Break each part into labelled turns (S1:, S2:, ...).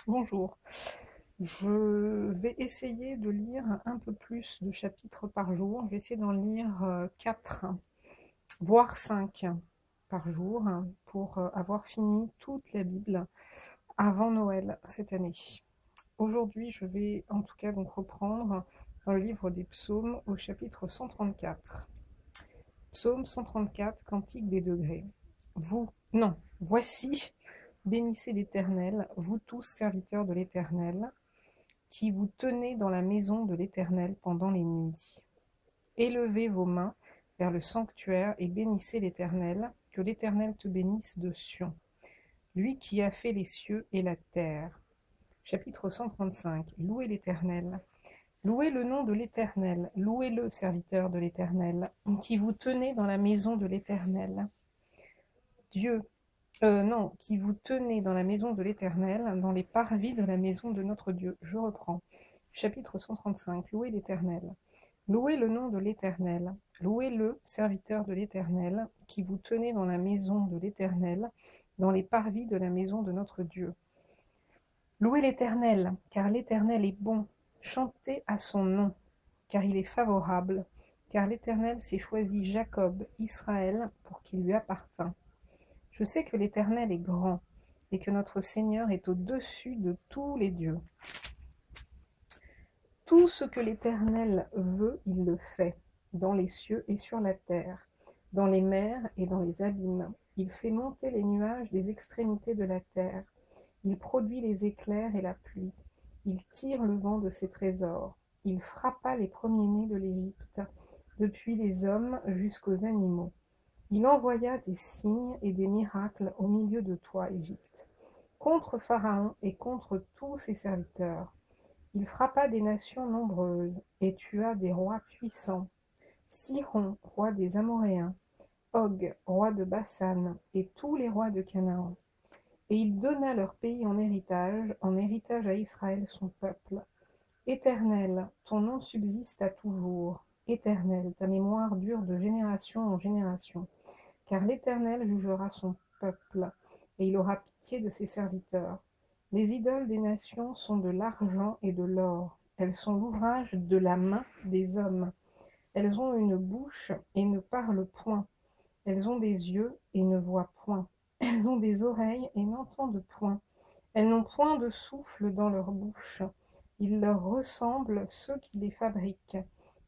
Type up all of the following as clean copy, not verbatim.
S1: Bonjour. Je vais essayer de lire un peu plus de chapitres par jour. Je vais essayer d'en lire 4, voire 5 par jour pour avoir fini toute la Bible avant Noël cette année. Aujourd'hui, je vais en tout cas donc reprendre dans le livre des psaumes au chapitre 134. Psaume 134, Cantique des degrés. Voici, bénissez l'Éternel, vous tous serviteurs de l'Éternel, qui vous tenez dans la maison de l'Éternel pendant les nuits. Élevez vos mains vers le sanctuaire et bénissez l'Éternel, que l'Éternel te bénisse de Sion, lui qui a fait les cieux et la terre. Chapitre 135. Louez l'Éternel. Louez le nom de l'Éternel, louez-le, serviteur de l'Éternel, qui vous tenez dans la maison de l'Éternel. Qui vous tenez dans la maison de l'Éternel, dans les parvis de la maison de notre Dieu. Je reprends. Chapitre 135. Louez l'Éternel. Louez le nom de l'Éternel. Louez-le, serviteur de l'Éternel, qui vous tenez dans la maison de l'Éternel, dans les parvis de la maison de notre Dieu. Louez l'Éternel, car l'Éternel est bon. Chantez à son nom, car il est favorable, car l'Éternel s'est choisi Jacob, Israël, pour qu'il lui appartint. Je sais que l'Éternel est grand, et que notre Seigneur est au-dessus de tous les dieux. Tout ce que l'Éternel veut, il le fait, dans les cieux et sur la terre, dans les mers et dans les abîmes. Il fait monter les nuages des extrémités de la terre. Il produit les éclairs et la pluie. Il tire le vent de ses trésors. Il frappa les premiers-nés de l'Égypte, depuis les hommes jusqu'aux animaux. Il envoya des signes et des miracles au milieu de toi, Égypte, contre Pharaon et contre tous ses serviteurs. Il frappa des nations nombreuses et tua des rois puissants. Sihon, roi des Amoréens, Og, roi de Basan, et tous les rois de Canaan. Et il donna leur pays en héritage à Israël son peuple. Éternel, ton nom subsiste à toujours. Éternel, ta mémoire dure de génération en génération. Car l'Éternel jugera son peuple, et il aura pitié de ses serviteurs. Les idoles des nations sont de l'argent et de l'or. Elles sont l'ouvrage de la main des hommes. Elles ont une bouche et ne parlent point. Elles ont des yeux et ne voient point. Elles ont des oreilles et n'entendent point. Elles n'ont point de souffle dans leur bouche. Ils leur ressemblent ceux qui les fabriquent,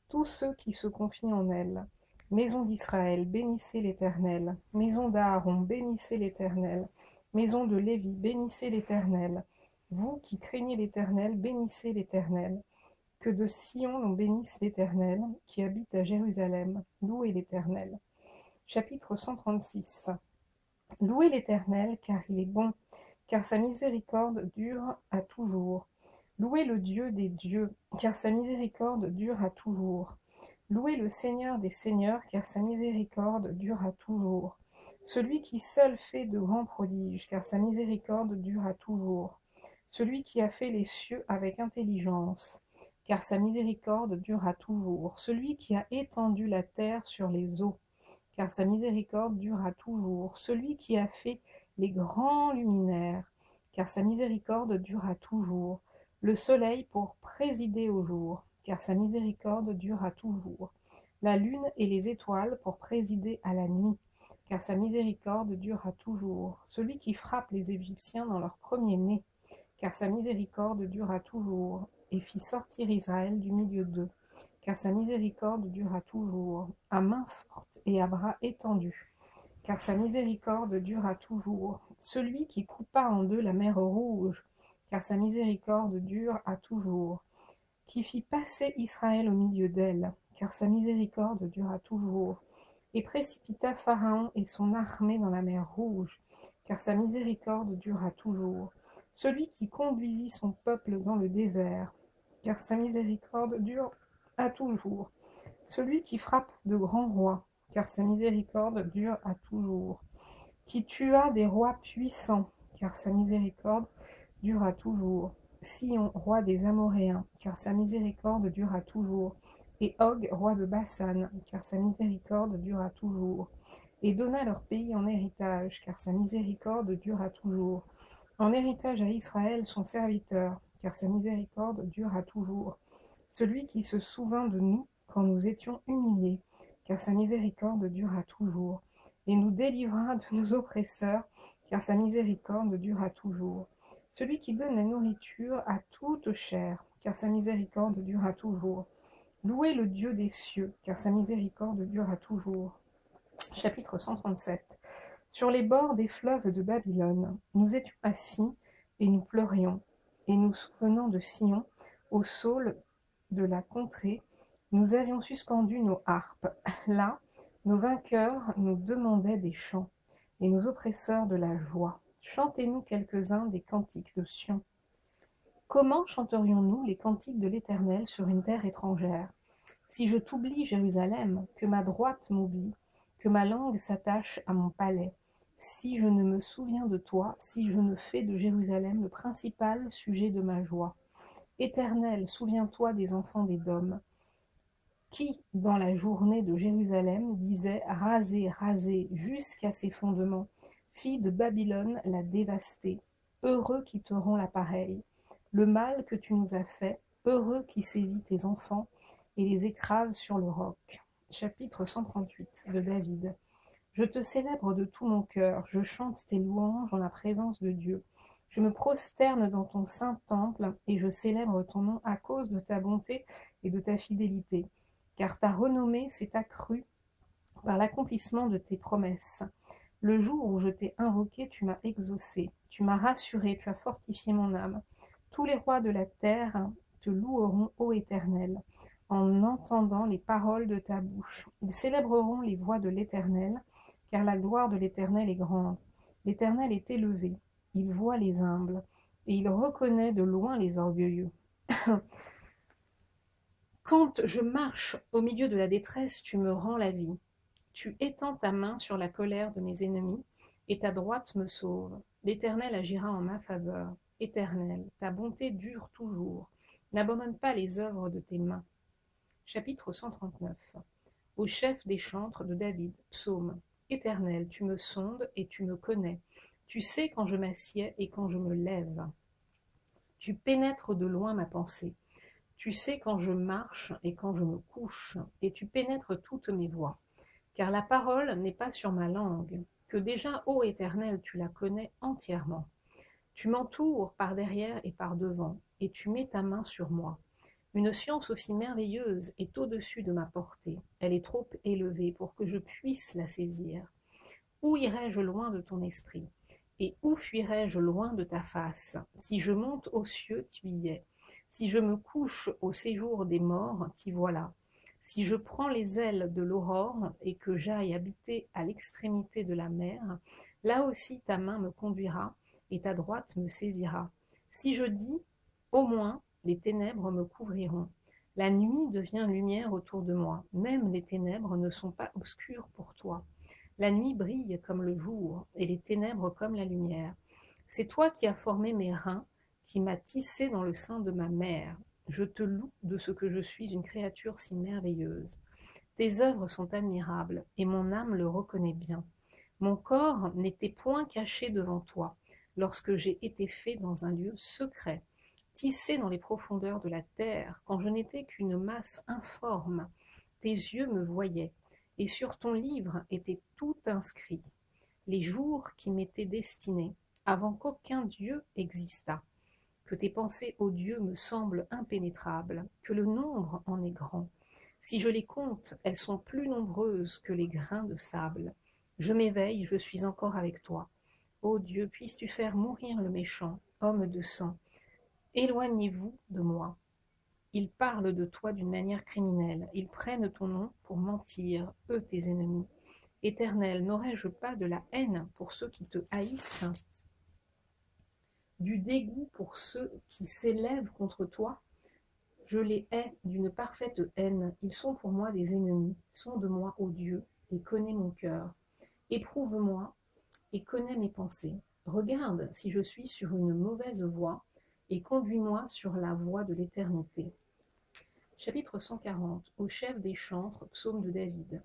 S1: tous ceux qui se confient en elles. Maison d'Israël, bénissez l'Éternel. Maison d'Aaron, bénissez l'Éternel. Maison de Lévi, bénissez l'Éternel. Vous qui craignez l'Éternel, bénissez l'Éternel. Que de Sion l'on bénisse l'Éternel, qui habite à Jérusalem. Louez l'Éternel. Chapitre 136. Louez l'Éternel, car il est bon, car sa miséricorde dure à toujours. Louez le Dieu des dieux, car sa miséricorde dure à toujours. Louez le Seigneur des seigneurs, car sa miséricorde dure à toujours. Celui qui seul fait de grands prodiges, car sa miséricorde dure à toujours. Celui qui a fait les cieux avec intelligence, car sa miséricorde dure à toujours. Celui qui a étendu la terre sur les eaux, car sa miséricorde dure à toujours. Celui qui a fait les grands luminaires, car sa miséricorde dure à toujours. Le soleil pour présider au jour, car sa miséricorde dure à toujours. La lune et les étoiles pour présider à la nuit, car sa miséricorde dure à toujours. Celui qui frappe les Égyptiens dans leur premier-né, car sa miséricorde dure à toujours, et fit sortir Israël du milieu d'eux, car sa miséricorde dure à toujours, à main forte et à bras étendus, car sa miséricorde dure à toujours. Celui qui coupa en deux la mer rouge, car sa miséricorde dure à toujours, qui fit passer Israël au milieu d'elle, car sa miséricorde dure à toujours, et précipita Pharaon et son armée dans la mer rouge, car sa miséricorde dure à toujours. Celui qui conduisit son peuple dans le désert, car sa miséricorde dure à toujours. Celui qui frappe de grands rois, car sa miséricorde dure à toujours. Qui tua des rois puissants, car sa miséricorde dure à toujours. Sion, roi des Amoréens, car sa miséricorde dure à toujours. Et Og, roi de Basan, car sa miséricorde dure à toujours. Et donna leur pays en héritage, car sa miséricorde dure à toujours. En héritage à Israël son serviteur, car sa miséricorde dure à toujours. Celui qui se souvint de nous quand nous étions humiliés, car sa miséricorde dure à toujours, et nous délivra de nos oppresseurs, car sa miséricorde dure à toujours. Celui qui donne la nourriture à toute chair, car sa miséricorde dure à toujours. Louez le Dieu des cieux, car sa miséricorde dure à toujours. Chapitre 137. Sur les bords des fleuves de Babylone, nous étions assis et nous pleurions, et nous souvenant de Sion, au saule de la contrée, nous avions suspendu nos harpes. Là, nos vainqueurs nous demandaient des chants, et nos oppresseurs de la joie. Chantez-nous quelques-uns des cantiques de Sion. Comment chanterions-nous les cantiques de l'Éternel sur une terre étrangère? Si je t'oublie, Jérusalem, que ma droite m'oublie, que ma langue s'attache à mon palais, si je ne me souviens de toi, si je ne fais de Jérusalem le principal sujet de ma joie. Éternel, souviens-toi des enfants d'Édom, qui, dans la journée de Jérusalem, disait « Rasez, rasez, jusqu'à ses fondements, fille de Babylone l'a dévastée. Heureux qui t'auront l'appareil. Le mal que tu nous as fait, heureux qui saisit tes enfants et les écrase sur le roc. » Chapitre 138 de David. Je te célèbre de tout mon cœur, je chante tes louanges en la présence de Dieu. Je me prosterne dans ton saint temple et je célèbre ton nom à cause de ta bonté et de ta fidélité, car ta renommée s'est accrue par l'accomplissement de tes promesses. Le jour où je t'ai invoqué, tu m'as exaucé, tu m'as rassuré, tu as fortifié mon âme. Tous les rois de la terre te loueront, ô Éternel, en entendant les paroles de ta bouche. Ils célébreront les voies de l'Éternel, car la gloire de l'Éternel est grande. L'Éternel est élevé, il voit les humbles, et il reconnaît de loin les orgueilleux. Quand je marche au milieu de la détresse, tu me rends la vie. Tu étends ta main sur la colère de mes ennemis, et ta droite me sauve. L'Éternel agira en ma faveur. Éternel, ta bonté dure toujours. N'abandonne pas les œuvres de tes mains. Chapitre 139. Au chef des chantres de David, psaume. Éternel, tu me sondes et tu me connais. Tu sais quand je m'assieds et quand je me lève. Tu pénètres de loin ma pensée. Tu sais quand je marche et quand je me couche, et tu pénètres toutes mes voies. Car la parole n'est pas sur ma langue, que déjà, ô Éternel, tu la connais entièrement. Tu m'entoures par derrière et par devant, et tu mets ta main sur moi. Une science aussi merveilleuse est au-dessus de ma portée. Elle est trop élevée pour que je puisse la saisir. Où irai-je loin de ton esprit? Et où fuirai-je loin de ta face? Si je monte aux cieux, tu y es. Si je me couche au séjour des morts, t'y voilà. Si je prends les ailes de l'aurore et que j'aille habiter à l'extrémité de la mer, là aussi ta main me conduira et ta droite me saisira. Si je dis, au moins, les ténèbres me couvriront. La nuit devient lumière autour de moi. Même les ténèbres ne sont pas obscures pour toi. La nuit brille comme le jour, et les ténèbres comme la lumière. C'est toi qui as formé mes reins, qui m'as tissé dans le sein de ma mère. Je te loue de ce que je suis une créature si merveilleuse. Tes œuvres sont admirables, et mon âme le reconnaît bien. Mon corps n'était point caché devant toi, lorsque j'ai été fait dans un lieu secret, tissé dans les profondeurs de la terre, quand je n'étais qu'une masse informe. Tes yeux me voyaient, et sur ton livre était tout inscrit, les jours qui m'étaient destinés, avant qu'aucun Dieu existât. Que tes pensées, ô Dieu, me semblent impénétrables, que le nombre en est grand. Si je les compte, elles sont plus nombreuses que les grains de sable. Je m'éveille, je suis encore avec toi. Ô Dieu, puisses-tu faire mourir le méchant, homme de sang. Éloignez-vous de moi. Ils parlent de toi d'une manière criminelle. Ils prennent ton nom pour mentir, eux tes ennemis. Éternel, n'aurais-je pas de la haine pour ceux qui te haïssent, du dégoût pour ceux qui s'élèvent contre toi? Je les hais d'une parfaite haine. Ils sont pour moi des ennemis. Sonde-moi, ô Dieu, et connais mon cœur. Éprouve-moi et connais mes pensées. Regarde si je suis sur une mauvaise voie, et conduis-moi sur la voie de l'éternité. Chapitre 140. Au chef des chantres, psaume de David.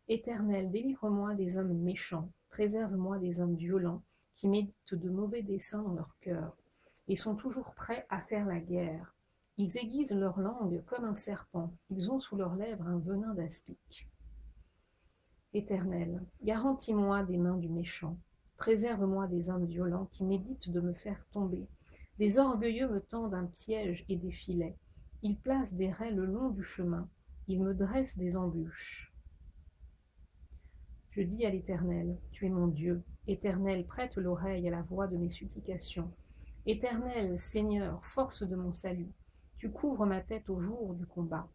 S1: Éternel, délivre-moi des hommes méchants, préserve-moi des hommes violents, qui méditent de mauvais desseins dans leur cœur, et sont toujours prêts à faire la guerre. Ils aiguisent leur langue comme un serpent, ils ont sous leurs lèvres un venin d'aspic. Éternel, garantis-moi des mains du méchant, préserve-moi des hommes violents qui méditent de me faire tomber. Des orgueilleux me tendent un piège et des filets, ils placent des raies le long du chemin, ils me dressent des embûches. Je dis à l'Éternel, tu es mon Dieu. Éternel, prête l'oreille à la voix de mes supplications. Éternel, Seigneur, force de mon salut, tu couvres ma tête au jour du combat.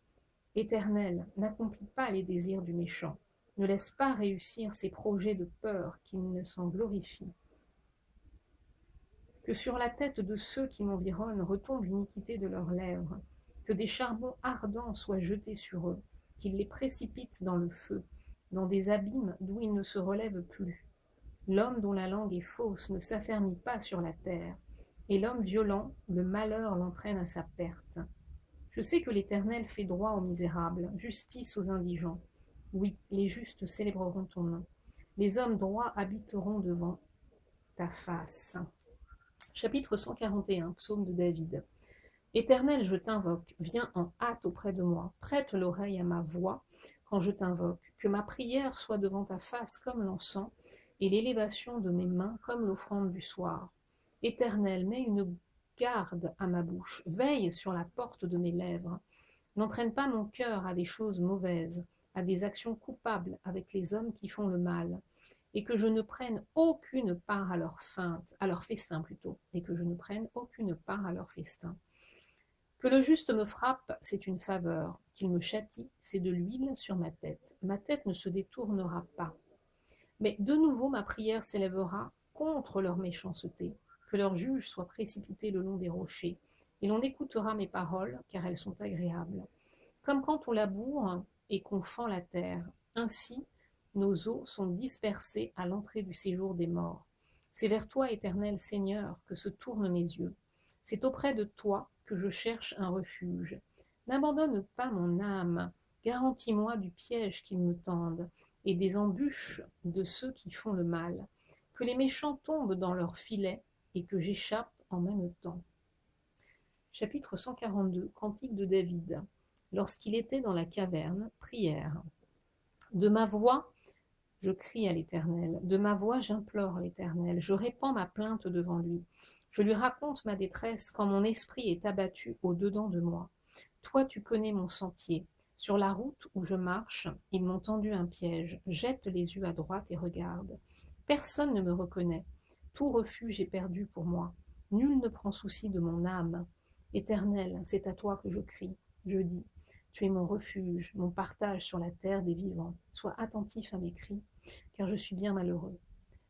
S1: Éternel, n'accomplis pas les désirs du méchant, ne laisse pas réussir ses projets de peur qu'il ne s'en glorifie. Que sur la tête de ceux qui m'environnent retombe l'iniquité de leurs lèvres, que des charbons ardents soient jetés sur eux, qu'ils les précipitent dans le feu, dans des abîmes d'où ils ne se relèvent plus. L'homme dont la langue est fausse ne s'affermit pas sur la terre, et l'homme violent, le malheur l'entraîne à sa perte. Je sais que l'Éternel fait droit aux misérables, justice aux indigents. Oui, les justes célébreront ton nom. Les hommes droits habiteront devant ta face. Chapitre 141, psaume de David. Éternel, je t'invoque, viens en hâte auprès de moi, prête l'oreille à ma voix quand je t'invoque, que ma prière soit devant ta face comme l'encens, et l'élévation de mes mains comme l'offrande du soir. Éternel, mets une garde à ma bouche, veille sur la porte de mes lèvres. N'entraîne pas mon cœur à des choses mauvaises, à des actions coupables avec les hommes qui font le mal, et que je ne prenne aucune part à leur feinte, à leur festin plutôt, et que je ne prenne aucune part à leur festin. Que le juste me frappe, c'est une faveur, qu'il me châtie, c'est de l'huile sur ma tête ne se détournera pas. Mais de nouveau ma prière s'élèvera contre leur méchanceté, que leur juge soit précipité le long des rochers, et l'on écoutera mes paroles, car elles sont agréables. Comme quand on laboure et qu'on fend la terre, ainsi nos os sont dispersés à l'entrée du séjour des morts. C'est vers toi, éternel Seigneur, que se tournent mes yeux. C'est auprès de toi que je cherche un refuge. N'abandonne pas mon âme, garantis-moi du piège qu'ils me tendent, et des embûches de ceux qui font le mal. Que les méchants tombent dans leurs filets, et que j'échappe en même temps. Chapitre 142, Cantique de David. Lorsqu'il était dans la caverne, prière. De ma voix, je crie à l'Éternel, de ma voix j'implore l'Éternel, je répands ma plainte devant lui. Je lui raconte ma détresse quand mon esprit est abattu au-dedans de moi. Toi, tu connais mon sentier. Sur la route où je marche, ils m'ont tendu un piège. Jette les yeux à droite et regarde. Personne ne me reconnaît. Tout refuge est perdu pour moi. Nul ne prend souci de mon âme. Éternel, c'est à toi que je crie. Je dis, tu es mon refuge, mon partage sur la terre des vivants. Sois attentif à mes cris, car je suis bien malheureux.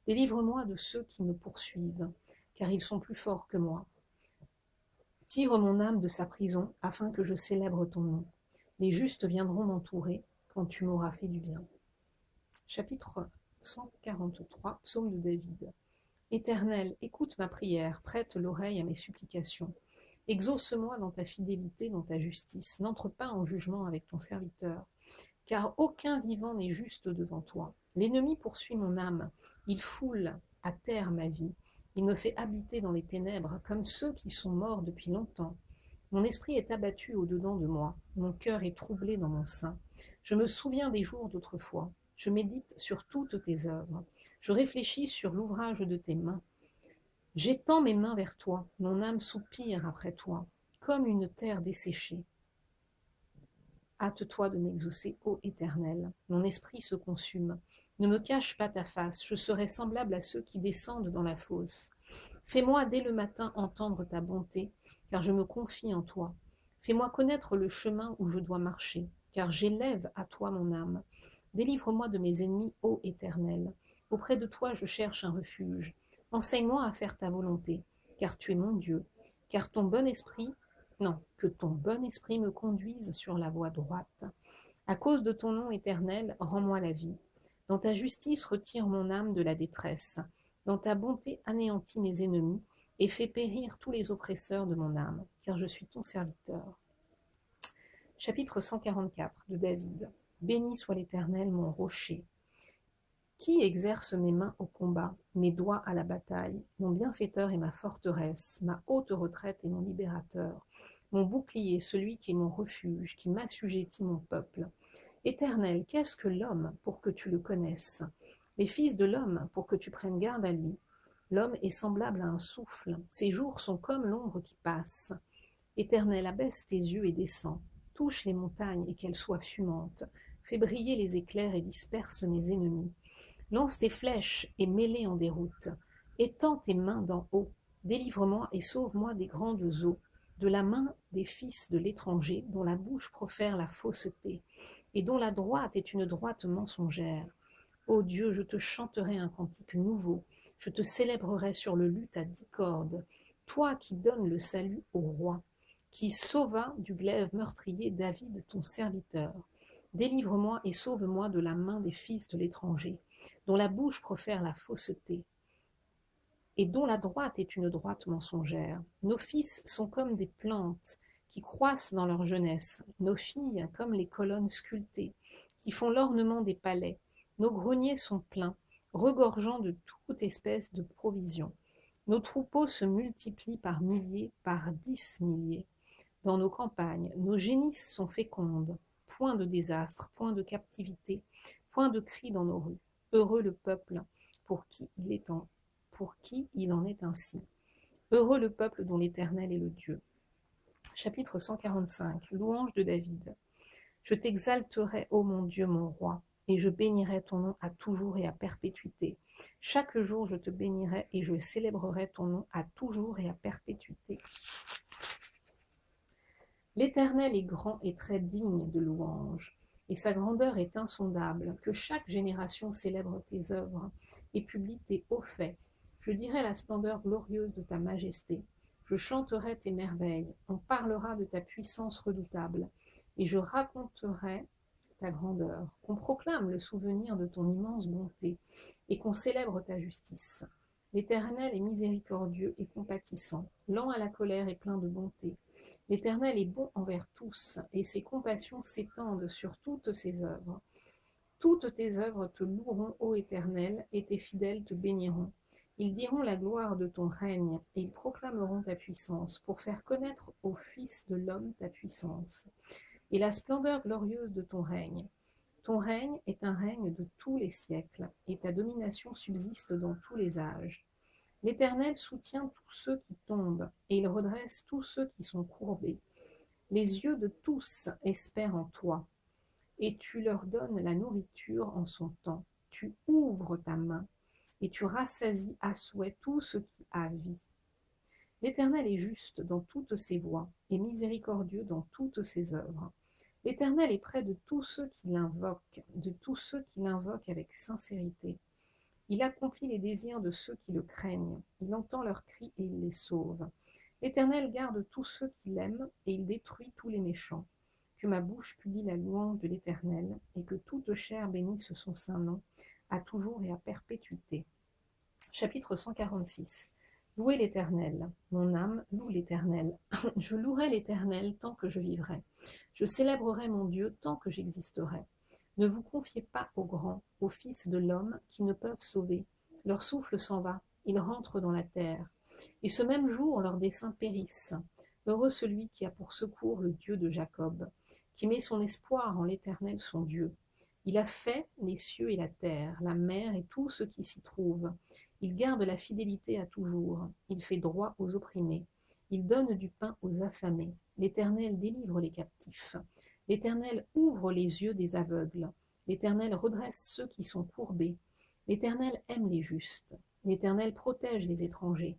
S1: Délivre-moi de ceux qui me poursuivent, car ils sont plus forts que moi. Tire mon âme de sa prison, afin que je célèbre ton nom. Les justes viendront m'entourer quand tu m'auras fait du bien. Chapitre 143, psaume de David. Éternel, écoute ma prière, prête l'oreille à mes supplications. Exauce-moi dans ta fidélité, dans ta justice. N'entre pas en jugement avec ton serviteur, car aucun vivant n'est juste devant toi. L'ennemi poursuit mon âme, il foule à terre ma vie. Il me fait habiter dans les ténèbres, comme ceux qui sont morts depuis longtemps. Mon esprit est abattu au-dedans de moi, mon cœur est troublé dans mon sein. Je me souviens des jours d'autrefois, je médite sur toutes tes œuvres, je réfléchis sur l'ouvrage de tes mains. J'étends mes mains vers toi, mon âme soupire après toi, comme une terre desséchée. Hâte-toi de m'exaucer, ô Éternel, mon esprit se consume. Ne me cache pas ta face, je serai semblable à ceux qui descendent dans la fosse. Fais-moi dès le matin entendre ta bonté, car je me confie en toi. Fais-moi connaître le chemin où je dois marcher, car j'élève à toi mon âme. Délivre-moi de mes ennemis, ô Éternel. Auprès de toi je cherche un refuge. Enseigne-moi à faire ta volonté, car tu es mon Dieu, car ton bon esprit, que ton bon esprit me conduise sur la voie droite. À cause de ton nom éternel, rends-moi la vie. Dans ta justice, retire mon âme de la détresse. Dans ta bonté, anéantis mes ennemis et fais périr tous les oppresseurs de mon âme, car je suis ton serviteur. Chapitre 144 de David. Béni soit l'Éternel, mon rocher. Qui exerce mes mains au combat, mes doigts à la bataille? Mon bienfaiteur est ma forteresse, ma haute retraite est mon libérateur, mon bouclier, celui qui est mon refuge, qui m'assujettit mon peuple. Éternel, qu'est-ce que l'homme pour que tu le connaisses? Les fils de l'homme pour que tu prennes garde à lui. L'homme est semblable à un souffle, ses jours sont comme l'ombre qui passe. Éternel, abaisse tes yeux et descends, touche les montagnes et qu'elles soient fumantes, fais briller les éclairs et disperse mes ennemis. Lance tes flèches et mets-les en déroute. Étends tes mains d'en haut. Délivre-moi et sauve-moi des grandes eaux, de la main des fils de l'étranger, dont la bouche profère la fausseté, et dont la droite est une droite mensongère. Ô Dieu, je te chanterai un cantique nouveau, je te célébrerai sur le luth à 10 cordes, toi qui donnes le salut au roi, qui sauva du glaive meurtrier David ton serviteur. Délivre-moi et sauve-moi de la main des fils de l'étranger, dont la bouche profère la fausseté, et dont la droite est une droite mensongère. Nos fils sont comme des plantes qui croissent dans leur jeunesse, nos filles comme les colonnes sculptées, qui font l'ornement des palais. Nos greniers sont pleins, regorgeant de toute espèce de provisions. Nos troupeaux se multiplient par milliers, par 10 milliers. Dans nos campagnes, nos génisses sont fécondes. Point de désastre, point de captivité, point de cris dans nos rues. Heureux le peuple pour qui il en est ainsi. Heureux le peuple dont l'Éternel est le Dieu. Chapitre 145. Louange de David. Je t'exalterai, ô mon Dieu, mon roi, et je bénirai ton nom à toujours et à perpétuité. Chaque jour je te bénirai et je célébrerai ton nom à toujours et à perpétuité. L'Éternel est grand et très digne de louange, et sa grandeur est insondable. Que chaque génération célèbre tes œuvres et publie tes hauts faits. Je dirai la splendeur glorieuse de ta majesté. Je chanterai tes merveilles. On parlera de ta puissance redoutable, et je raconterai ta grandeur. Qu'on proclame le souvenir de ton immense bonté, et qu'on célèbre ta justice. L'Éternel est miséricordieux et compatissant, lent à la colère et plein de bonté. L'Éternel est bon envers tous, et ses compassions s'étendent sur toutes ses œuvres. Toutes tes œuvres te loueront, ô Éternel, et tes fidèles te béniront. Ils diront la gloire de ton règne, et ils proclameront ta puissance, pour faire connaître aux fils de l'homme ta puissance, et la splendeur glorieuse de ton règne. Ton règne est un règne de tous les siècles, et ta domination subsiste dans tous les âges. L'Éternel soutient tous ceux qui tombent, et il redresse tous ceux qui sont courbés. Les yeux de tous espèrent en toi, et tu leur donnes la nourriture en son temps. Tu ouvres ta main, et tu rassasies à souhait tout ce qui a vie. L'Éternel est juste dans toutes ses voies, et miséricordieux dans toutes ses œuvres. L'Éternel est près de tous ceux qui l'invoquent, avec sincérité. Il accomplit les désirs de ceux qui le craignent. Il entend leurs cris et il les sauve. L'Éternel garde tous ceux qui l'aiment et il détruit tous les méchants. Que ma bouche publie la louange de l'Éternel et que toute chair bénisse son saint nom, à toujours et à perpétuité. Chapitre 146. Louez l'Éternel. Mon âme loue l'Éternel. Je louerai l'Éternel tant que je vivrai. Je célébrerai mon Dieu tant que j'existerai. Ne vous confiez pas aux grands, aux fils de l'homme qui ne peuvent sauver. Leur souffle s'en va, ils rentrent dans la terre. Et ce même jour, leurs desseins périssent. Heureux celui qui a pour secours le Dieu de Jacob, qui met son espoir en l'Éternel son Dieu. Il a fait les cieux et la terre, la mer et tout ce qui s'y trouve. Il garde la fidélité à toujours. Il fait droit aux opprimés. Il donne du pain aux affamés. L'Éternel délivre les captifs. L'Éternel ouvre les yeux des aveugles. L'Éternel redresse ceux qui sont courbés. L'Éternel aime les justes. L'Éternel protège les étrangers.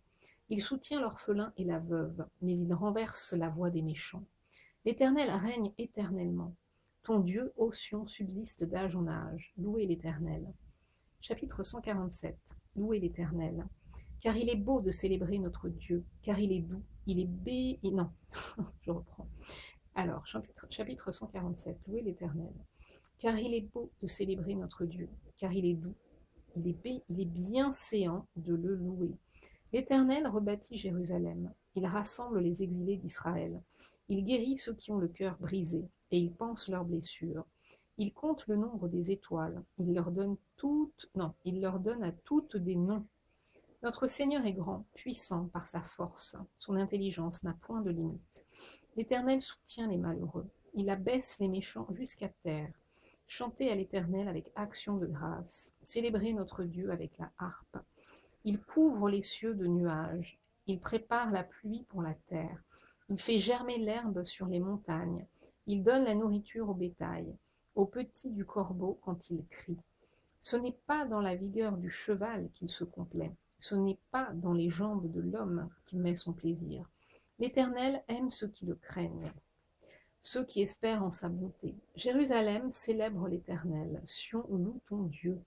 S1: Il soutient l'orphelin et la veuve, mais il renverse la voix des méchants. L'Éternel règne éternellement. Ton Dieu, ô Sion, subsiste d'âge en âge. Louez l'Éternel. Chapitre 147. Louez l'Éternel. Car il est beau de célébrer notre Dieu, car il est doux, il est non, je reprends. Alors, chapitre 147, louez l'Éternel. Car il est beau de célébrer notre Dieu, car il est doux, il est bienséant de le louer. L'Éternel rebâtit Jérusalem, il rassemble les exilés d'Israël. Il guérit ceux qui ont le cœur brisé, et il panse leurs blessures. Il compte le nombre des étoiles. Il leur donne il leur donne à toutes des noms. Notre Seigneur est grand, puissant par sa force. Son intelligence n'a point de limite. L'Éternel soutient les malheureux. Il abaisse les méchants jusqu'à terre. Chantez à l'Éternel avec action de grâce. Célébrez notre Dieu avec la harpe. Il couvre les cieux de nuages. Il prépare la pluie pour la terre. Il fait germer l'herbe sur les montagnes. Il donne la nourriture au bétail, aux petits du corbeau quand il crie. Ce n'est pas dans la vigueur du cheval qu'il se complaît. Ce n'est pas dans les jambes de l'homme qu'il met son plaisir. L'Éternel aime ceux qui le craignent, ceux qui espèrent en sa bonté. Jérusalem célèbre l'Éternel. Sion loue ton Dieu,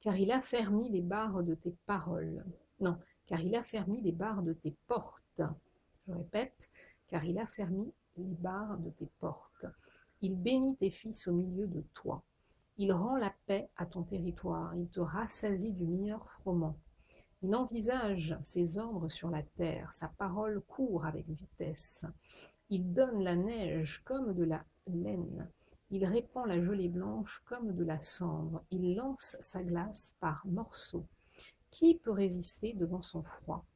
S1: car il a fermi les barres de tes paroles. Non, car il a fermi les barres de tes portes. Je répète, car il a fermi les barres de tes portes. Il bénit tes fils au milieu de toi. Il rend la paix à ton territoire. Il te rassasie du meilleur froment. Il envisage ses ordres sur la terre. Sa parole court avec vitesse. Il donne la neige comme de la laine. Il répand la gelée blanche comme de la cendre. Il lance sa glace par morceaux. Qui peut résister devant son froid?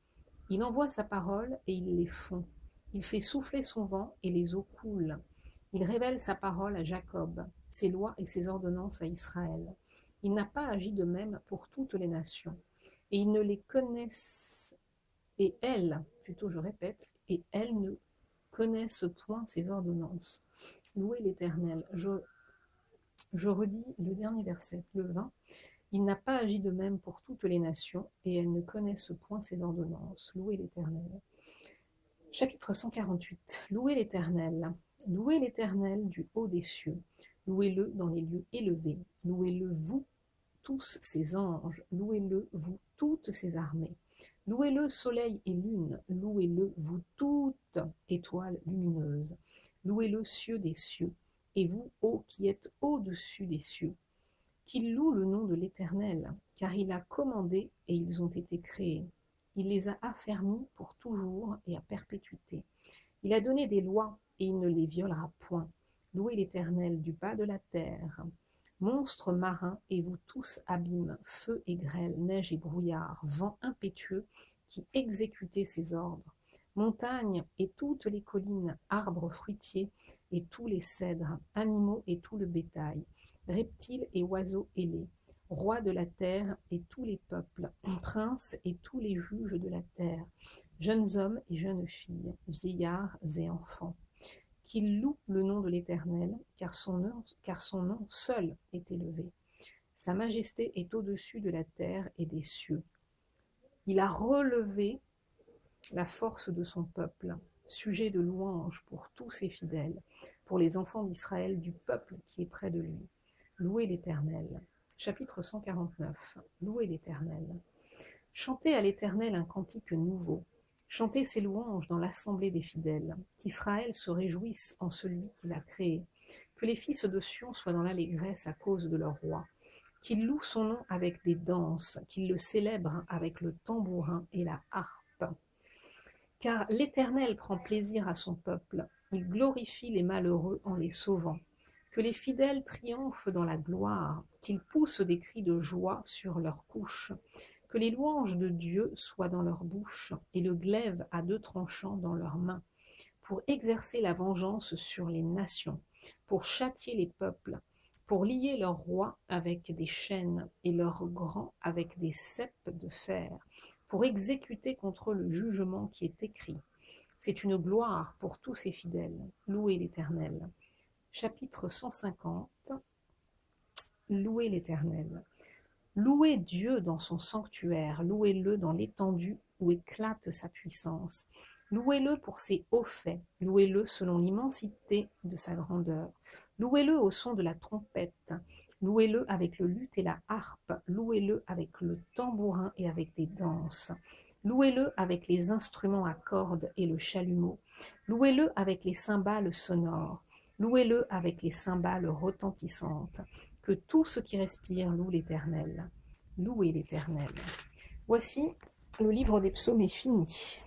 S1: Il envoie sa parole et il les fond. Il fait souffler son vent et les eaux coulent. Il révèle sa parole à Jacob, ses lois et ses ordonnances à Israël. Il n'a pas agi de même pour toutes les nations. Et ils ne les connaissent, et elles, plutôt je répète, et elles ne connaissent point ses ordonnances. Louez l'Éternel. Je redis le dernier verset, le 20. Il n'a pas agi de même pour toutes les nations, et elles ne connaissent point ses ordonnances. Louez l'Éternel. Chapitre 148. Louez l'Éternel. Louez l'Éternel du haut des cieux. Louez-le dans les lieux élevés. Louez-le, vous, tous ses anges. Louez-le, vous, toutes ses armées. Louez-le, soleil et lune. Louez-le, vous, toutes étoiles lumineuses. Louez-le, cieux des cieux. Et vous, ô qui êtes au-dessus des cieux. Qu'il loue le nom de l'Éternel, car il a commandé et ils ont été créés. Il les a affermis pour toujours et à perpétuité. Il a donné des lois et il ne les violera point. Louez l'Éternel du bas de la terre. Monstres marins et vous tous abîmes, feu et grêle, neige et brouillard, vent impétueux qui exécutez ses ordres. Montagnes et toutes les collines, arbres fruitiers et tous les cèdres, animaux et tout le bétail, reptiles et oiseaux ailés, rois de la terre et tous les peuples, princes et tous les juges de la terre, jeunes hommes et jeunes filles, vieillards et enfants, qu'ils louent le nom de l'Éternel, car son nom seul est élevé. Sa majesté est au-dessus de la terre et des cieux. Il a relevé la force de son peuple, sujet de louange pour tous ses fidèles, pour les enfants d'Israël, du peuple qui est près de lui. Louez l'Éternel. Chapitre 149. Louez l'Éternel. Chantez à l'Éternel un cantique nouveau. Chantez ses louanges dans l'assemblée des fidèles. Qu'Israël se réjouisse en celui qu'il a créé. Que les fils de Sion soient dans l'allégresse à cause de leur roi. Qu'ils louent son nom avec des danses, qu'ils le célèbrent avec le tambourin et la harpe. Car l'Éternel prend plaisir à son peuple. Il glorifie les malheureux en les sauvant. Que les fidèles triomphent dans la gloire, qu'ils poussent des cris de joie sur leurs couches. Que les louanges de Dieu soient dans leur bouche et le glaive à deux tranchants dans leurs mains, pour exercer la vengeance sur les nations, pour châtier les peuples, pour lier leurs rois avec des chaînes et leurs grands avec des ceps de fer, pour exécuter contre le jugement qui est écrit. C'est une gloire pour tous ses fidèles. Louez l'Éternel. Chapitre 150. Louez l'Éternel. Louez Dieu dans son sanctuaire, louez-le dans l'étendue où éclate sa puissance. Louez-le pour ses hauts faits, louez-le selon l'immensité de sa grandeur. Louez-le au son de la trompette, louez-le avec le luth et la harpe, louez-le avec le tambourin et avec des danses. Louez-le avec les instruments à cordes et le chalumeau. Louez-le avec les cymbales sonores. Louez-le avec les cymbales retentissantes. Que tout ce qui respire loue l'Éternel. Louez l'Éternel. Voici, le livre des psaumes est fini.